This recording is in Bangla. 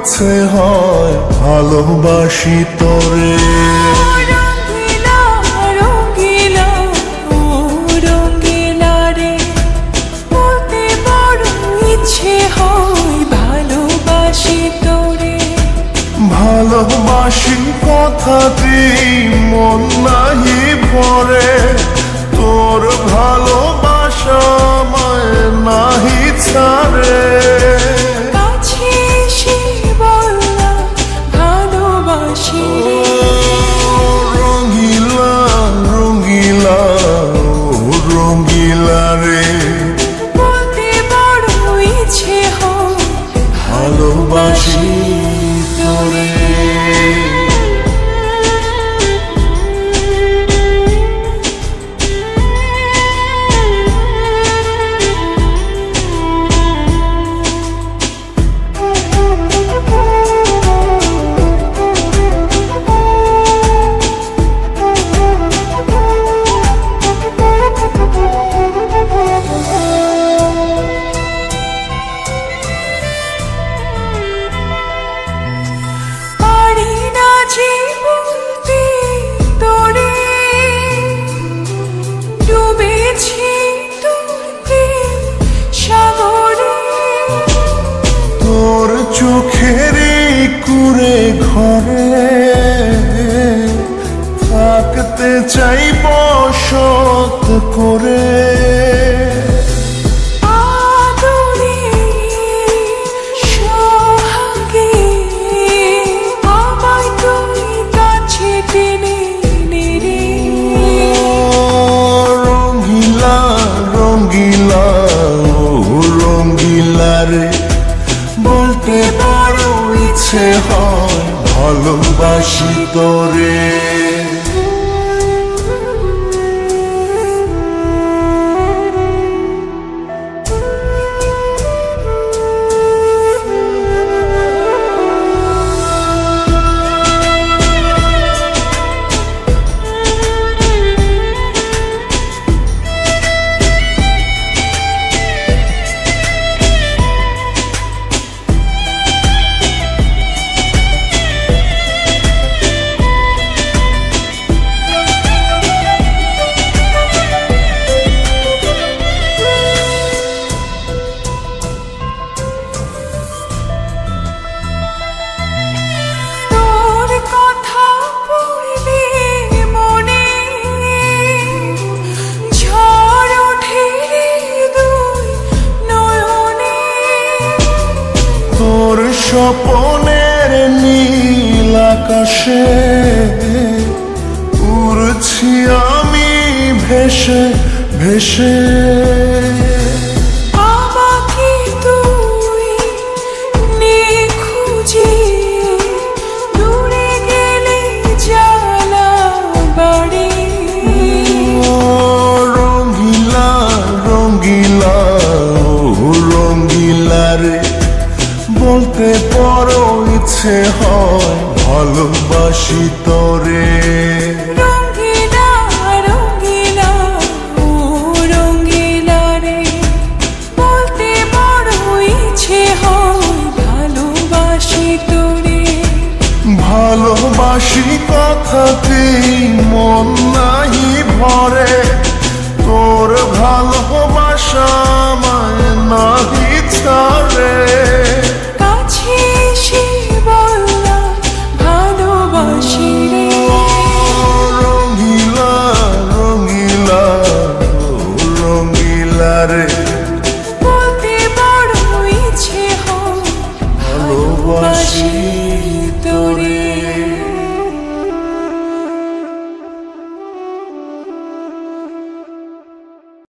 ইচ্ছে হয় ভালোবাসি তোরে। রঙ্গিলা রঙ্গিলা ও রঙ্গিলা রে, বলতে বড় ইচ্ছে হয় ভালোবাসি তোরে। ভালোবাসি কথাতেই মন নাহি ভরে, তোর ভালোবাসা আমায় নাহি ছাড়ে। কাছে এসে বললাম ভালোবাসি রে। রঙ্গিলা রঙ্গিলা ও রঙ্গিলা রে, বলতে বড় ইচ্ছে হয় ভালোবাসি তোরে। পারি না যে বলতে তোরে, ডুবেছি তোরে সাগরে। তোর চোখের কুড়ে ঘরে থাকতে চাই বসত করে। আদরে সোহাগে আমায় তুই কাছে টেনে নে রে। রঙ্গিলা রঙ্গিলা ও রঙ্গিলা রে, বলতে বড় ইচ্ছে হয় ভালোবাসি তোরে। তোর কথা পড়লে মনে ঝড় ওঠে রে দুই নয়নে। তোর স্বপনের নীল আকাশে উড়ছি আমি ভেসে ভেসে। আমাকে তুই নিখুঁজে দূরে গেলে জ্বালা বাড়ে। রঙ্গিলা রঙ্গিলা ও রঙ্গিলা রে, বলতে বড় ইচ্ছে হয় ভালোবাসি তোরে। রঙ্গিলা রঙ্গিলা ও রঙ্গিলা রে, বলতে বড় ইচ্ছে হয় ভালোবাসি তোরে। ভালোবাসি কথাতেই মন নাহি ভরে, তোর ভালোবাসা আমায় নাহি ছাড়ে।